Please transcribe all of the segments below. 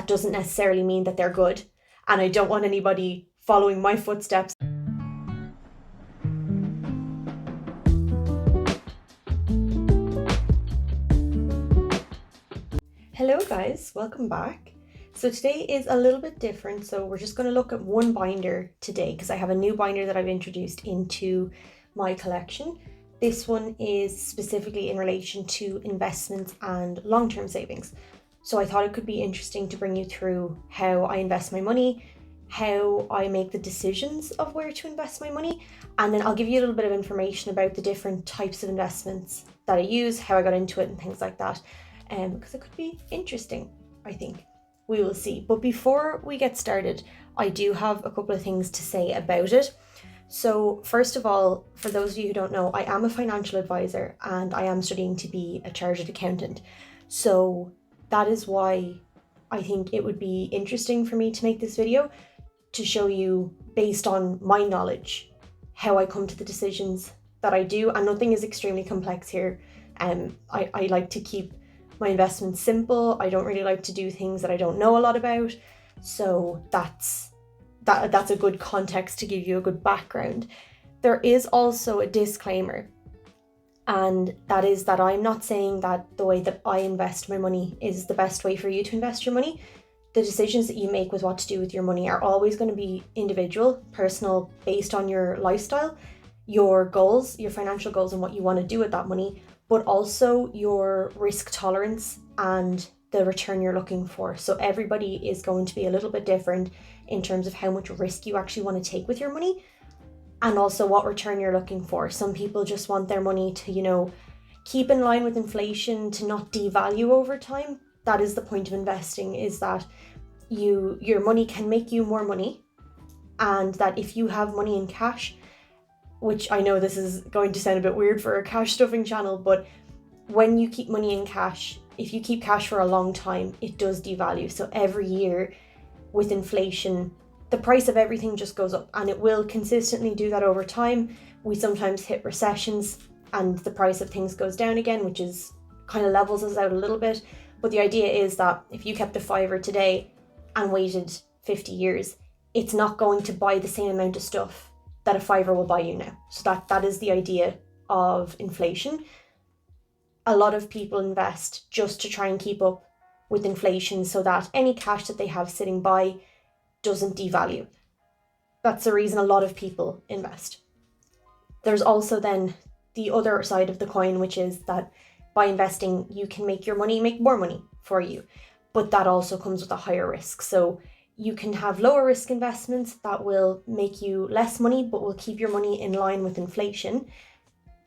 that doesn't necessarily mean that they're good. And I don't want anybody following my footsteps. Hello guys, welcome back. So today is a little bit different. So we're just going to look at one binder today because I have a new binder that I've introduced into my collection. This one is specifically in relation to investments and long-term savings. So I thought it could be interesting to bring you through how I invest my money, how I make the decisions of where to invest my money, and then I'll give you a little bit of information about the different types of investments that I use, how I got into it and things like that, because it could be interesting, I think. We will see. But before we get started, I do have a couple of things to say about it. So first of all, for those of you who don't know, I am a financial advisor and I am studying to be a chartered accountant. So that is why I think it would be interesting for me to make this video, to show you, based on my knowledge, how I come to the decisions that I do. And nothing is extremely complex here. I like to keep my investments simple. I don't really like to do things that I don't know a lot about. So that's a good context to give you a good background. There is also a disclaimer, and that is that I'm not saying that the way that I invest my money is the best way for you to invest your money. The decisions that you make with what to do with your money are always going to be individual, personal, based on your lifestyle, your goals, your financial goals, and what you want to do with that money, but also your risk tolerance and the return you're looking for. So everybody is going to be a little bit different in terms of how much risk you actually want to take with your money, and also what return you're looking for. Some people just want their money to, keep in line with inflation, to not devalue over time. That is the point of investing, is that your money can make you more money, and that if you have money in cash, which I know this is going to sound a bit weird for a cash stuffing channel, but when you keep money in cash, if you keep cash for a long time, it does devalue. So every year with inflation, the price of everything just goes up, and it will consistently do that over time. We sometimes hit recessions and the price of things goes down again, which is kind of levels us out a little bit. But the idea is that if you kept a fiver today and waited 50 years, it's not going to buy the same amount of stuff that a fiver will buy you now. So that is the idea of inflation. A lot of people invest just to try and keep up with inflation so that any cash that they have sitting by doesn't devalue. That's the reason a lot of people invest. There's also then the other side of the coin, which is that by investing, you can make more money for you, but that also comes with a higher risk. So you can have lower risk investments that will make you less money, but will keep your money in line with inflation.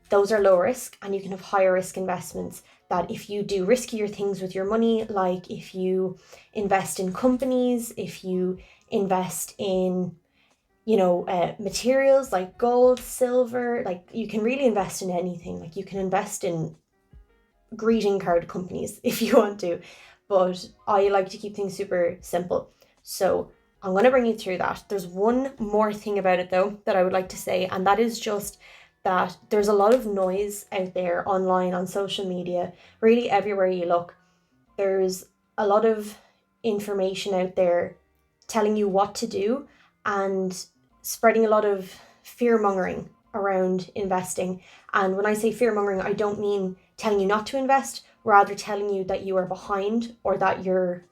Those are low risk. And you can have higher risk investments that, if you do riskier things with your money, like if you invest in companies, if you invest in materials like gold, silver, like you can really invest in anything. Like you can invest in greeting card companies if you want to, but I like to keep things super simple. So I'm going to bring you through that. There's one more thing about it though that I would like to say, and that is just that there's a lot of noise out there online, on social media, really everywhere you look. There's a lot of information out there telling you what to do and spreading a lot of fear-mongering around investing. And when I say fear-mongering, I don't mean telling you not to invest, rather telling you that you are behind or that you're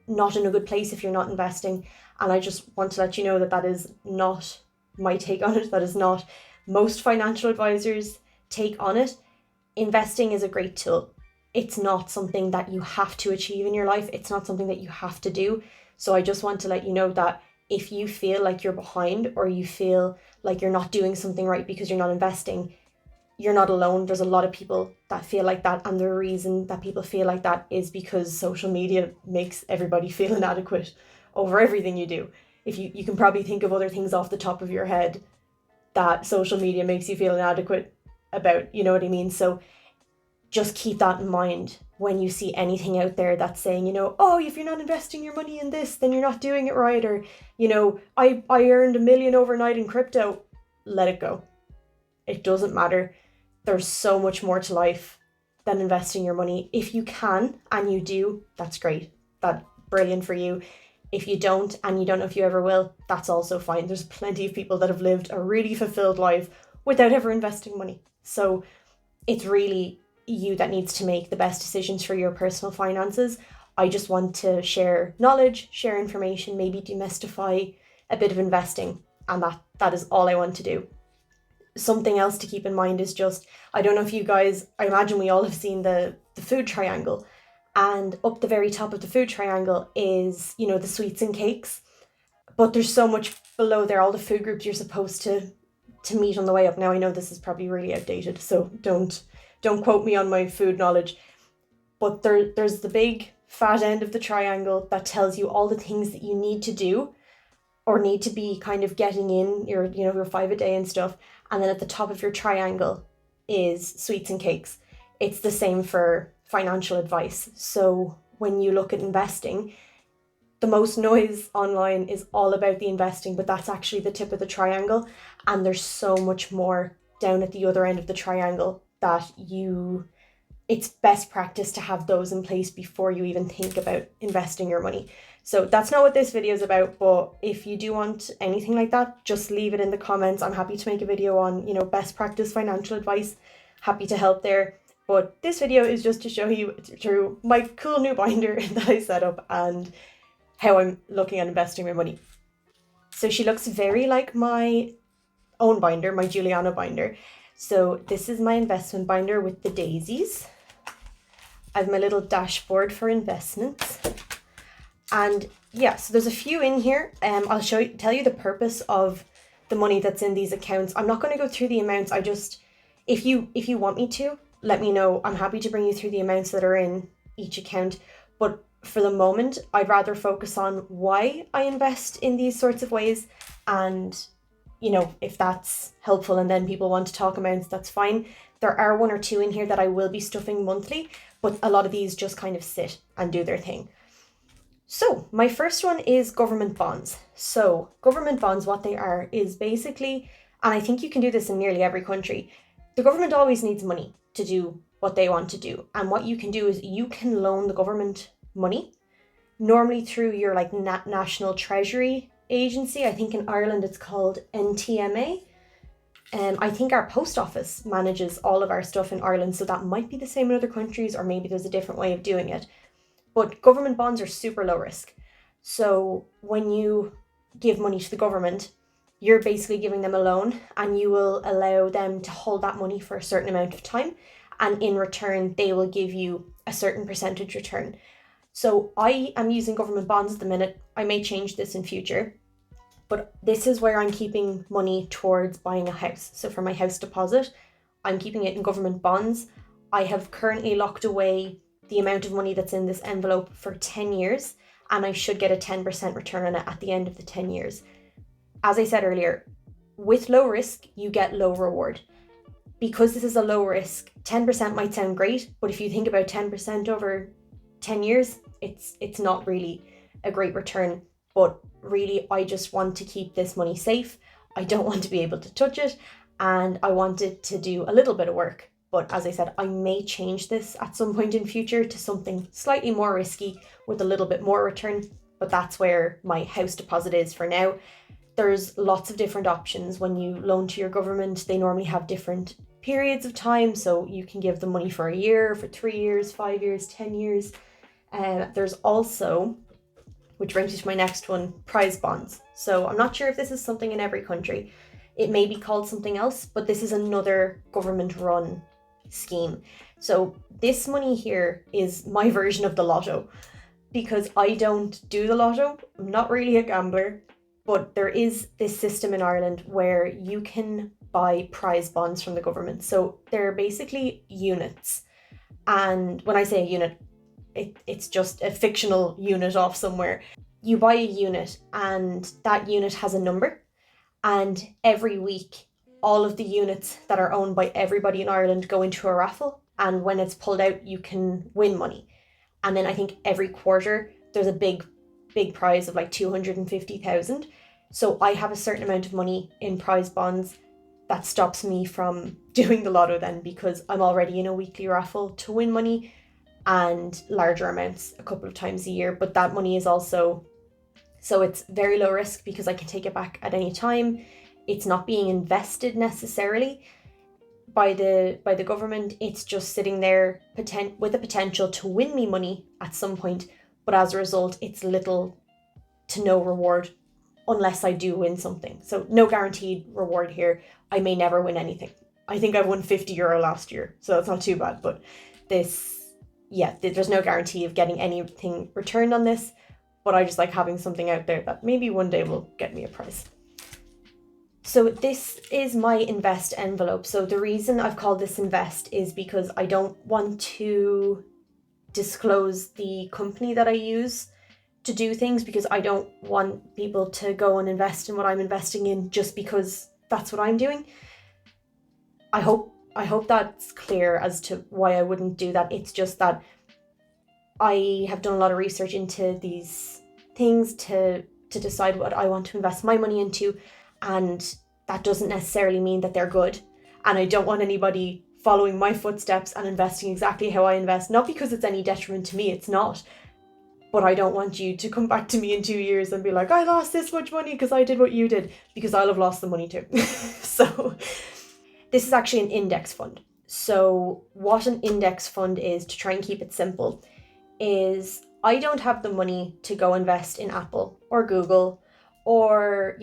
not in a good place if you're not investing. And I just want to let you know that that is not my take on it. That is not most financial advisors' take on it. Investing is a great tool. It's not something that you have to achieve in your life. It's not something that you have to do. So I just want to let you know that if you feel like you're behind, or you feel like you're not doing something right because you're not investing, you're not alone. There's a lot of people that feel like that. And the reason that people feel like that is because social media makes everybody feel inadequate over everything you do. If you can probably think of other things off the top of your head that social media makes you feel inadequate about, you know what I mean? So just keep that in mind when you see anything out there that's saying, oh, if you're not investing your money in this, then you're not doing it right. Or, I earned $1 million overnight in crypto. Let it go. It doesn't matter. There's so much more to life than investing your money. If you can and you do, that's great. brilliant for you. If you don't, and you don't know if you ever will, that's also fine. There's plenty of people that have lived a really fulfilled life without ever investing money. So it's really you that needs to make the best decisions for your personal finances. I just want to share knowledge, share information, maybe demystify a bit of investing, and that is all I want to do. Something else to keep in mind is just, I don't know if you guys, I imagine we all have seen the food triangle, and up the very top of the food triangle is, you know, the sweets and cakes, but there's so much below there, all the food groups you're supposed to meet on the way up. Now I know this is probably really outdated, so don't quote me on my food knowledge, but there's the big fat end of the triangle that tells you all the things that you need to do or need to be kind of getting in your, you know, your 5 a day and stuff. And then at the top of your triangle is sweets and cakes. It's the same for financial advice. So when you look at investing, the most noise online is all about the investing, but that's actually the tip of the triangle. And there's so much more down at the other end of the triangle that it's best practice to have those in place before you even think about investing your money. So that's not what this video is about, but if you do want anything like that, just leave it in the comments. I'm happy to make a video on, you know, best practice financial advice. Happy to help there. But this video is just to show you through my cool new binder that I set up and how I'm looking at investing my money. So she looks very like my own binder, my Juliana binder. So this is my investment binder with the daisies. I have my little dashboard for investments. And yeah, so there's a few in here. I'll tell you the purpose of the money that's in these accounts. I'm not going to go through the amounts. I just, if you want me to, let me know. I'm happy to bring you through the amounts that are in each account. But for the moment, I'd rather focus on why I invest in these sorts of ways. And, you know, if that's helpful and then people want to talk amounts, that's fine. There are 1 or 2 in here that I will be stuffing monthly, but a lot of these just kind of sit and do their thing. So my first one is government bonds. So government bonds, what they are is basically, and I think you can do this in nearly every country, the government always needs money to do what they want to do. And what you can do is you can loan the government money, normally through your like National Treasury Agency. I think in Ireland it's called NTMA. I think our post office manages all of our stuff in Ireland, so that might be the same in other countries, or maybe there's a different way of doing it. But government bonds are super low risk. So when you give money to the government, you're basically giving them a loan, and you will allow them to hold that money for a certain amount of time. And in return, they will give you a certain percentage return. So I am using government bonds at the minute. I may change this in future, but this is where I'm keeping money towards buying a house. So for my house deposit, I'm keeping it in government bonds. I have currently locked away the amount of money that's in this envelope for 10 years, and I should get a 10% return on it at the end of the 10 years. As I said earlier, with low risk, you get low reward. Because this is a low risk, 10% might sound great, but if you think about 10% over 10 years, it's not really a great return. But really, I just want to keep this money safe. I don't want to be able to touch it, and I want it to do a little bit of work. But as I said, I may change this at some point in future to something slightly more risky with a little bit more return. But that's where my house deposit is for now. There's lots of different options when you loan to your government. They normally have different periods of time. So you can give them money for a year, for 3 years, 5 years, 10 years. There's also, which brings me to my next one, prize bonds. So I'm not sure if this is something in every country. It may be called something else, but this is another government run scheme. So this money here is my version of the lotto, because I don't do the lotto. I'm not really a gambler, but there is this system in Ireland where you can buy prize bonds from the government. So they're basically units. And when I say a unit, it's just a fictional unit off somewhere. You buy a unit and that unit has a number, and every week all of the units that are owned by everybody in Ireland go into a raffle, and when it's pulled out you can win money. And then I think every quarter there's a big prize of like 250,000. So I have a certain amount of money in prize bonds. That stops me from doing the lotto then, because I'm already in a weekly raffle to win money. and larger amounts a couple of times a year. But that money is also, so it's very low risk because I can take it back at any time. It's not being invested necessarily by the government. It's just sitting there with the potential to win me money at some point, but as a result it's little to no reward unless I do win something. So no guaranteed reward here. I may never win anything. I think I won €50 last year, so that's not too bad. But there's no guarantee of getting anything returned on this, but I just like having something out there that maybe one day will get me a prize. So this is my invest envelope. So the reason I've called this invest is because I don't want to disclose the company that I use to do things, because I don't want people to go and invest in what I'm investing in just because that's what I'm doing. I hope that's clear as to why I wouldn't do that. It's just that I have done a lot of research into these things to decide what I want to invest my money into, and that doesn't necessarily mean that they're good. And I don't want anybody following my footsteps and investing exactly how I invest, not because it's any detriment to me, it's not. But I don't want you to come back to me in 2 years and be like, I lost this much money because I did what you did, because I'll have lost the money too. So this is actually an index fund. So what an index fund is, to try and keep it simple, is I don't have the money to go invest in Apple or Google or,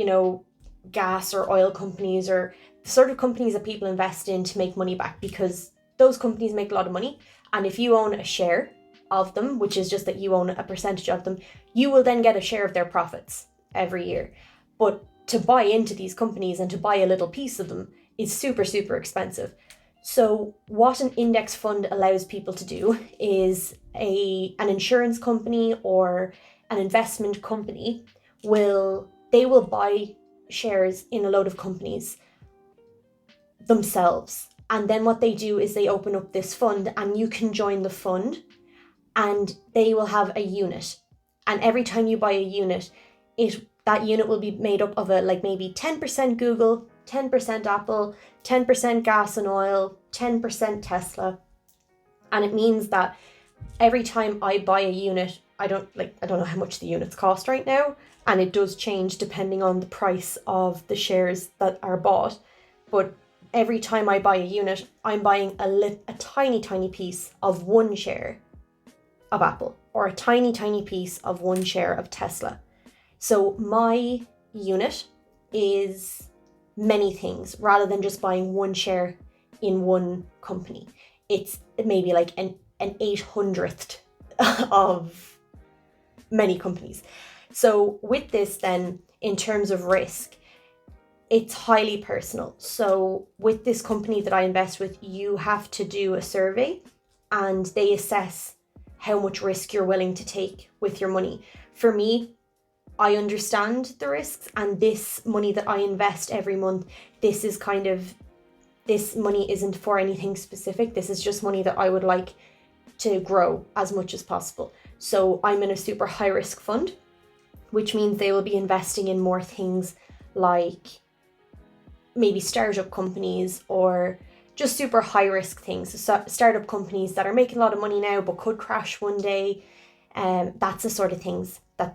gas or oil companies or the sort of companies that people invest in to make money back, because those companies make a lot of money. And if you own a share of them, which is just that you own a percentage of them, you will then get a share of their profits every year. But to buy into these companies and to buy a little piece of them is super, super expensive. So what an index fund allows people to do is an insurance company or an investment company will buy shares in a load of companies themselves. And then what they do is they open up this fund, and you can join the fund, and they will have a unit. And every time you buy a unit, that unit will be made up of maybe 10% Google, 10% Apple, 10% gas and oil, 10% Tesla. And it means that every time I buy a unit, I don't know how much the units cost right now, and it does change depending on the price of the shares that are bought. But every time I buy a unit, I'm buying a tiny, tiny piece of one share of Apple, or a tiny, tiny piece of one share of Tesla. So my unit is many things rather than just buying one share in one company. It's maybe like an 800th of many companies. So with this then, in terms of risk, it's highly personal. So with this company that I invest with, you have to do a survey and they assess how much risk you're willing to take with your money. For me, I understand the risks, and this money that I invest every month, this money isn't for anything specific. This is just money that I would like to grow as much as possible. So I'm in a super high risk fund, which means they will be investing in more things like maybe startup companies or just super high risk things. So startup companies that are making a lot of money now but could crash one day. That's the sort of things that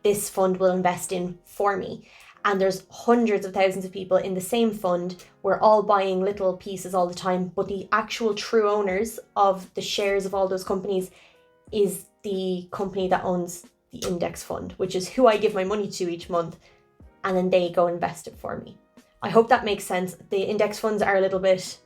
this fund will invest in for me. And there's hundreds of thousands of people in the same fund. We're all buying little pieces all the time, but the actual true owners of the shares of all those companies is the company that owns the index fund, which is who I give my money to each month, and then they go invest it for me. I hope that makes sense. The index funds are a little bit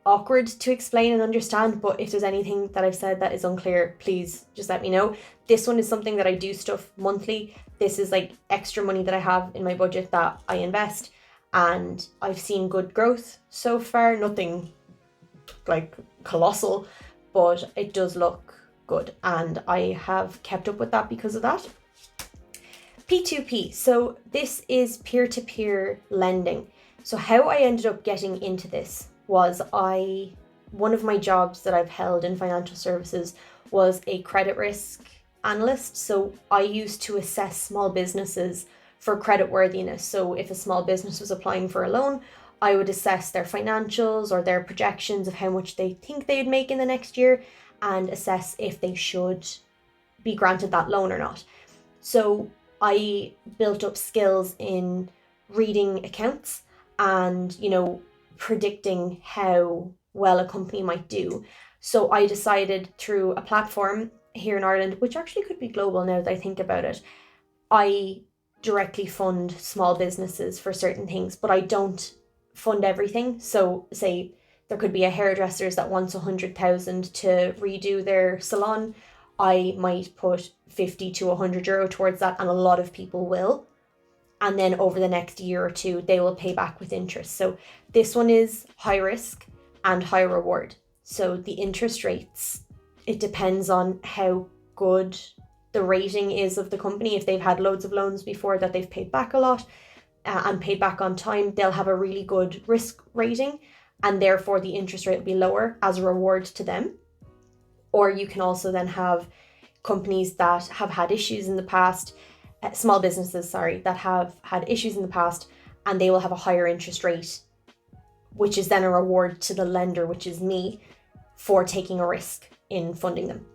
awkward to explain and understand, but if there's anything that I've said that is unclear, please just let me know. This one is something that I do stuff monthly. This is like extra money that I have in my budget that I invest, and I've seen good growth so far. Nothing like colossal, but it does look good, and I have kept up with that because of that. P2P, so this is peer-to-peer lending. So how I ended up getting into this was one of my jobs that I've held in financial services was a credit risk analyst. So I used to assess small businesses for credit worthiness. So if a small business was applying for a loan, I would assess their financials or their projections of how much they think they'd make in the next year. and assess if they should be granted that loan or not. So I built up skills in reading accounts and, predicting how well a company might do. So I decided through a platform here in Ireland, which actually could be global now that I think about it, I directly fund small businesses for certain things, but I don't fund everything. So say there could be a hairdresser's that wants 100,000 to redo their salon. I might put 50 to 100 euro towards that, and a lot of people will. And then over the next year or two, they will pay back with interest. So this one is high risk and high reward. So the interest rates, it depends on how good the rating is of the company. If they've had loads of loans before that they've paid back a lot and paid back on time, they'll have a really good risk rating, and therefore the interest rate will be lower as a reward to them. Or you can also then have companies that have had issues in the past, small businesses, that have had issues in the past, and they will have a higher interest rate, which is then a reward to the lender, which is me, for taking a risk in funding them.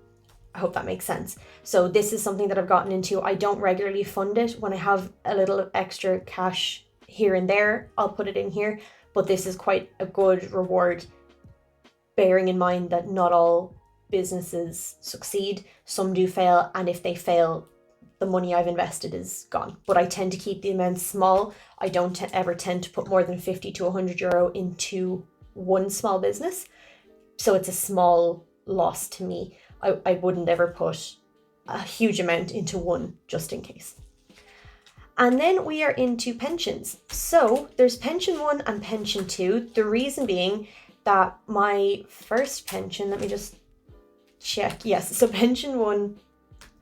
I hope that makes sense. So this is something that I've gotten into. I don't regularly fund it. When I have a little extra cash here and there, I'll put it in here, but this is quite a good reward, bearing in mind that not all businesses succeed. Some do fail, and if they fail, the money I've invested is gone. But I tend to keep the amounts small. I don't ever tend to put more than 50 to 100 euro into one small business. So it's a small loss to me. I wouldn't ever put a huge amount into one just in case. And then we are into pensions. So there's pension 1 and pension 2. The reason being that my first pension, let me just check. Yes, so pension 1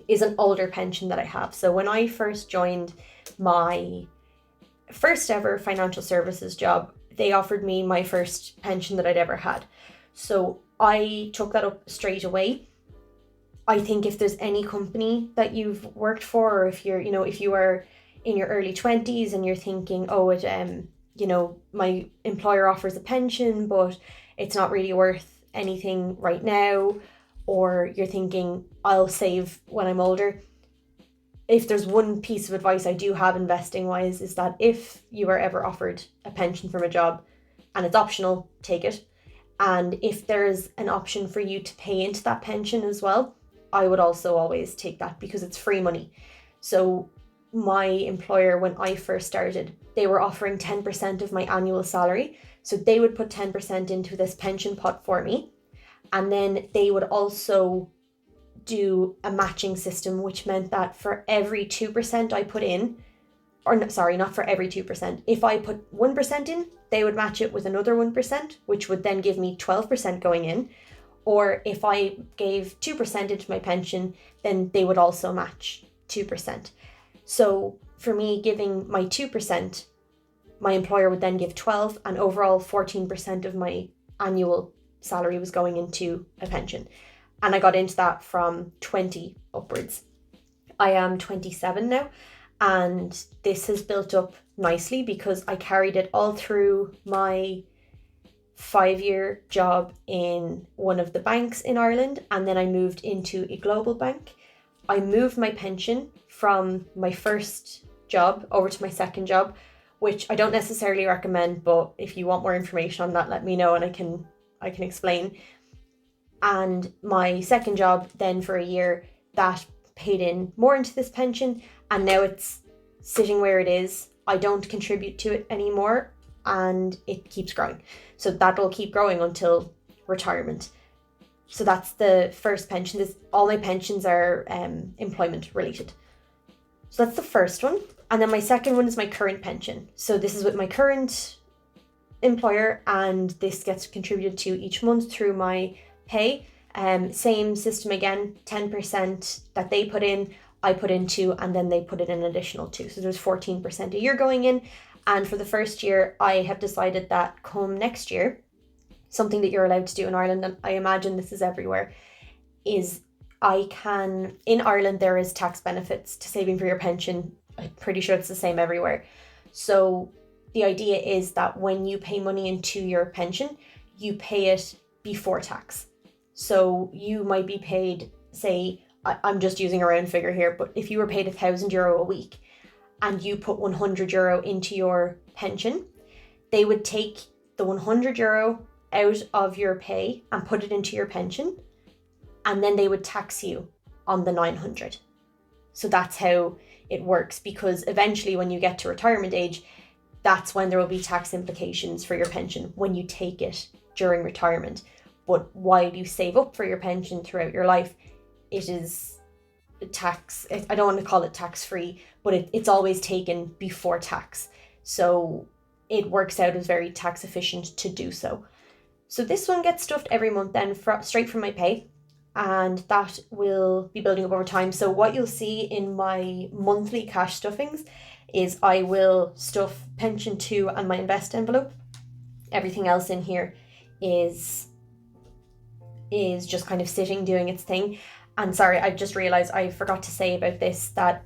is an older pension that I have. So when I first joined my first ever financial services job, they offered me my first pension that I'd ever had. So I took that up straight away. I think if there's any company that you've worked for, or if you're, if you are in your early 20s and you're thinking, my employer offers a pension, but it's not really worth anything right now, or you're thinking, I'll save when I'm older. If there's one piece of advice I do have investing wise, is that if you are ever offered a pension from a job and it's optional, take it. And if there's an option for you to pay into that pension as well, I would also always take that, because it's free money. So my employer, when I first started, they were offering 10% of my annual salary. So they would put 10% into this pension pot for me. And then they would also do a matching system, which meant that for every 2% I put in, not for every 2%. If I put 1% in, they would match it with another 1%, which would then give me 12% going in. Or if I gave 2% into my pension, then they would also match 2%. So for me giving my 2%, my employer would then give 12, and overall 14% of my annual salary was going into a pension. And I got into that from 20 upwards. I am 27 now, and this has built up nicely because I carried it all through my 5-year job in one of the banks in Ireland, and then I moved into a global bank. I moved my pension from my first job over to my second job, which I don't necessarily recommend, but if you want more information on that, let me know and I can explain. And my second job then for a year, that paid in more into this pension, and now it's sitting where it is. I don't contribute to it anymore, and it keeps growing. So that'll keep growing until retirement. So that's the first pension. All my pensions are employment related. So that's the first one. And then my second one is my current pension. So this is with my current employer, and this gets contributed to each month through my pay. Same system again, 10% that they put in, I put in 2, and then they put in an additional 2. So there's 14% a year going in. And for the first year, I have decided that come next year, something that you're allowed to do in Ireland, and I imagine this is everywhere, is in Ireland, there is tax benefits to saving for your pension. I'm pretty sure it's the same everywhere. So the idea is that when you pay money into your pension, you pay it before tax. So you might be paid, say, I'm just using a round figure here, but if you were paid €1,000 a week and you put €100 into your pension, they would take the €100 out of your pay and put it into your pension, and then they would tax you on the 900. So that's how it works, because eventually when you get to retirement age, that's when there will be tax implications for your pension when you take it during retirement. But while you save up for your pension throughout your life, it is tax, I don't want to call it tax free, but it's always taken before tax. So it works out as very tax efficient to do so. So this one gets stuffed every month then straight from my pay, and that will be building up over time. So what you'll see in my monthly cash stuffings is I will stuff pension 2 and my invest envelope. Everything else in here is just kind of sitting doing its thing. And sorry, I just realized I forgot to say about this, that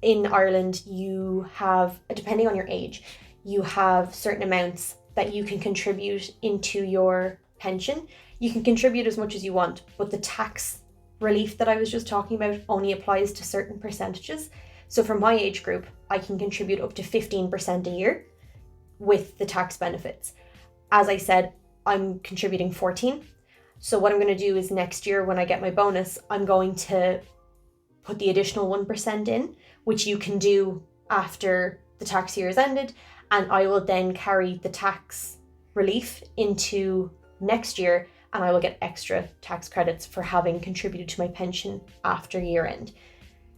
in Ireland you have, depending on your age, you have certain amounts that you can contribute into your pension. You can contribute as much as you want, but the tax relief that I was just talking about only applies to certain percentages. So for my age group, I can contribute up to 15% a year with the tax benefits. As I said, I'm contributing 14. So what I'm going to do is next year when I get my bonus, I'm going to put the additional 1% in, which you can do after the tax year is ended. And I will then carry the tax relief into next year, and I will get extra tax credits for having contributed to my pension after year end.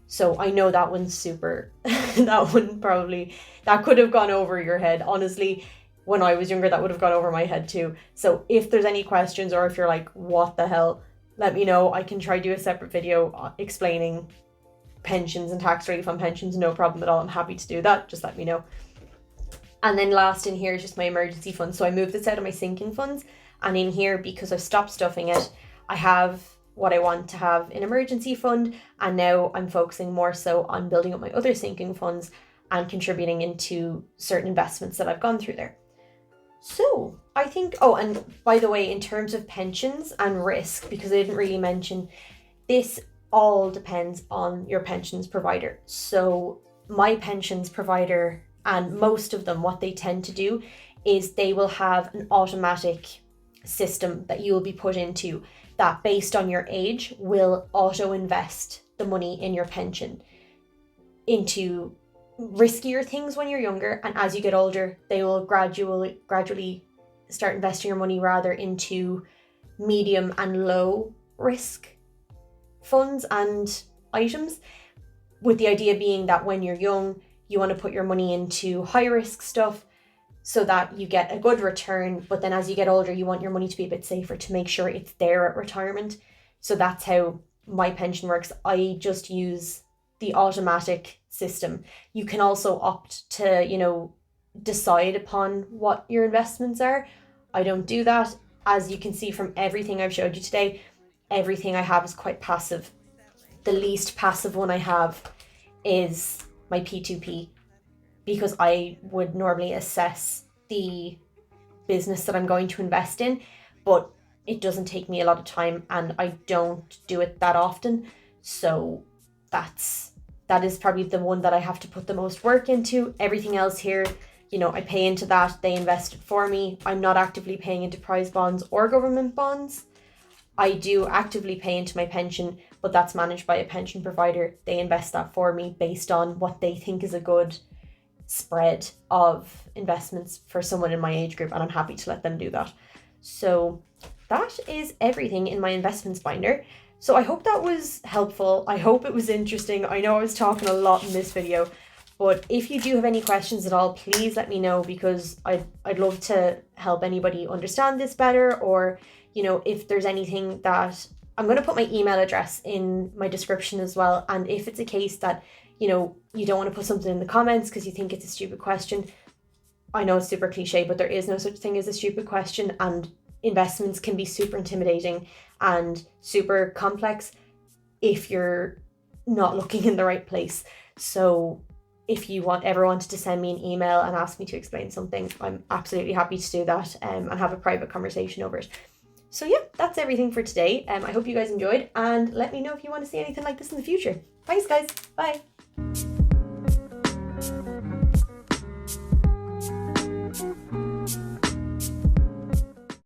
So I know that one's super, that could have gone over your head. Honestly, when I was younger, that would have gone over my head too. So if there's any questions, or if you're like, what the hell, let me know. I can try to do a separate video explaining pensions and tax relief on pensions. No problem at all. I'm happy to do that. Just let me know. And then last in here is just my emergency fund. So I moved this out of my sinking funds, and in here, because I've stopped stuffing it, I have what I want to have in emergency fund, and now I'm focusing more so on building up my other sinking funds and contributing into certain investments that I've gone through there. So I think, oh, and by the way, in terms of pensions and risk, because I didn't really mention, this all depends on your pensions provider. So my pensions provider, and most of them, what they tend to do is they will have an automatic system that you will be put into that, based on your age, will auto invest the money in your pension into riskier things when you're younger, and as you get older they will gradually start investing your money rather into medium and low risk funds and items, with the idea being that when you're young you want to put your money into high risk stuff so that you get a good return, but then as you get older you want your money to be a bit safer to make sure it's there at retirement. So that's how my pension works. I just use the automatic system. You can also opt to, decide upon what your investments are. I don't do that. As you can see from everything I've showed you today, everything I have is quite passive. The least passive one I have is my P2P, because I would normally assess the business that I'm going to invest in, but it doesn't take me a lot of time and I don't do it that often. So that is probably the one that I have to put the most work into. Everything else here, I pay into that, they invest it for me. I'm not actively paying into prize bonds or government bonds. I do actively pay into my pension, but that's managed by a pension provider. They invest that for me based on what they think is a good spread of investments for someone in my age group, and I'm happy to let them do that. So that is everything in my investments binder. So I hope that was helpful. I hope it was interesting. I know I was talking a lot in this video, but if you do have any questions at all, please let me know, because I'd love to help anybody understand this better, or if there's anything that, I'm going to put my email address in my description as well. And if it's a case that you don't want to put something in the comments because you think it's a stupid question, I know it's super cliche, but there is no such thing as a stupid question, and investments can be super intimidating and super complex if you're not looking in the right place. So if you ever wanted to send me an email and ask me to explain something, I'm absolutely happy to do that and have a private conversation over it. So yeah, that's everything for today. I hope you guys enjoyed, and let me know if you want to see anything like this in the future. Thanks guys, bye.